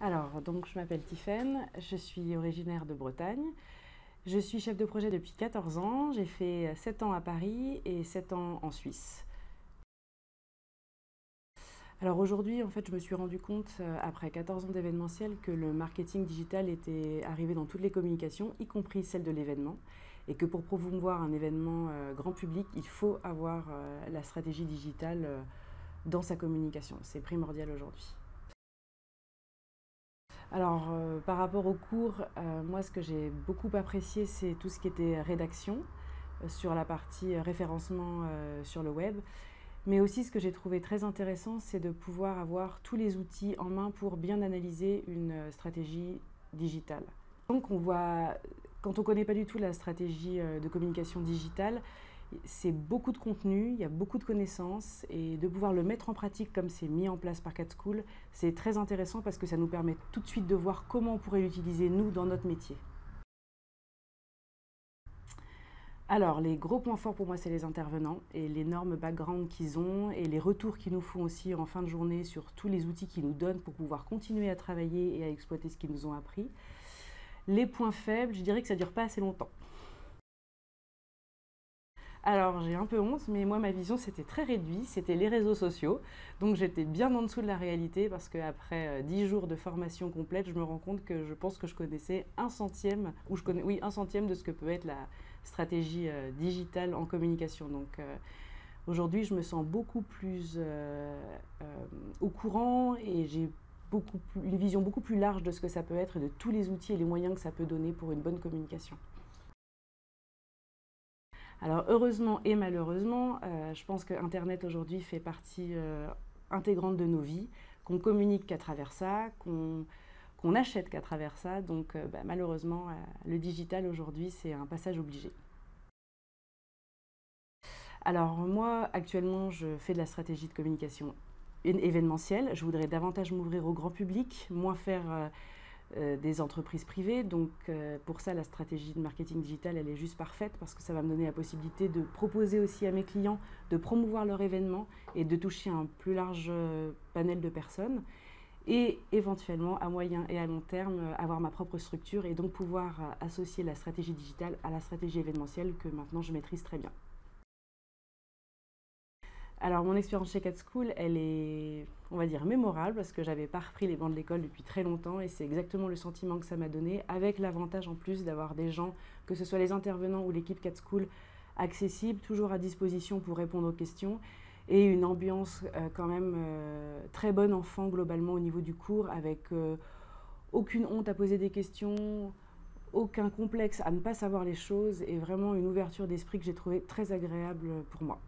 Alors, donc je m'appelle Tiffaine, je suis originaire de Bretagne. Je suis chef de projet depuis 14 ans. J'ai fait 7 ans à Paris et 7 ans en Suisse. Alors aujourd'hui, en fait, je me suis rendu compte, après 14 ans d'événementiel, que le marketing digital était arrivé dans toutes les communications, y compris celle de l'événement, et que pour promouvoir un événement grand public, il faut avoir la stratégie digitale dans sa communication. C'est primordial aujourd'hui. Alors, par rapport aux cours, moi, ce que j'ai beaucoup apprécié, c'est tout ce qui était rédaction sur la partie référencement sur le web. Mais aussi, ce que j'ai trouvé très intéressant, c'est de pouvoir avoir tous les outils en main pour bien analyser une stratégie digitale. Donc, on voit, quand on ne connaît pas du tout la stratégie de communication digitale, c'est beaucoup de contenu, il y a beaucoup de connaissances et de pouvoir le mettre en pratique comme c'est mis en place par CatSchool, c'est très intéressant parce que ça nous permet tout de suite de voir comment on pourrait l'utiliser nous dans notre métier. Alors, les gros points forts pour moi, c'est les intervenants et l'énorme background qu'ils ont et les retours qu'ils nous font aussi en fin de journée sur tous les outils qu'ils nous donnent pour pouvoir continuer à travailler et à exploiter ce qu'ils nous ont appris. Les points faibles, je dirais que ça ne dure pas assez longtemps. Alors j'ai un peu honte, mais moi ma vision c'était très réduit, c'était les réseaux sociaux. Donc j'étais bien en dessous de la réalité parce qu'après 10 jours de formation complète, je me rends compte que je pense que je connaissais un centième, ou je connais, oui, un centième de ce que peut être la stratégie digitale en communication. Donc aujourd'hui je me sens beaucoup plus au courant et j'ai une vision beaucoup plus large de ce que ça peut être et de tous les outils et les moyens que ça peut donner pour une bonne communication. Alors heureusement et malheureusement, je pense que Internet aujourd'hui fait partie intégrante de nos vies, qu'on communique qu'à travers ça, qu'on achète qu'à travers ça. Donc malheureusement, le digital aujourd'hui, c'est un passage obligé. Alors moi, actuellement, je fais de la stratégie de communication événementielle. Je voudrais davantage m'ouvrir au grand public, moins faire des entreprises privées. Donc pour ça, la stratégie de marketing digital, elle est juste parfaite parce que ça va me donner la possibilité de proposer aussi à mes clients de promouvoir leur événement et de toucher un plus large panel de personnes. Et éventuellement, à moyen et à long terme, avoir ma propre structure et donc pouvoir associer la stratégie digitale à la stratégie événementielle que maintenant je maîtrise très bien. Alors mon expérience chez CatSchool, elle est, on va dire, mémorable parce que j'avais pas repris les bancs de l'école depuis très longtemps et c'est exactement le sentiment que ça m'a donné, avec l'avantage en plus d'avoir des gens, que ce soit les intervenants ou l'équipe CatSchool, accessibles, toujours à disposition pour répondre aux questions et une ambiance quand même très bonne enfant globalement au niveau du cours, avec aucune honte à poser des questions, aucun complexe à ne pas savoir les choses et vraiment une ouverture d'esprit que j'ai trouvé très agréable pour moi.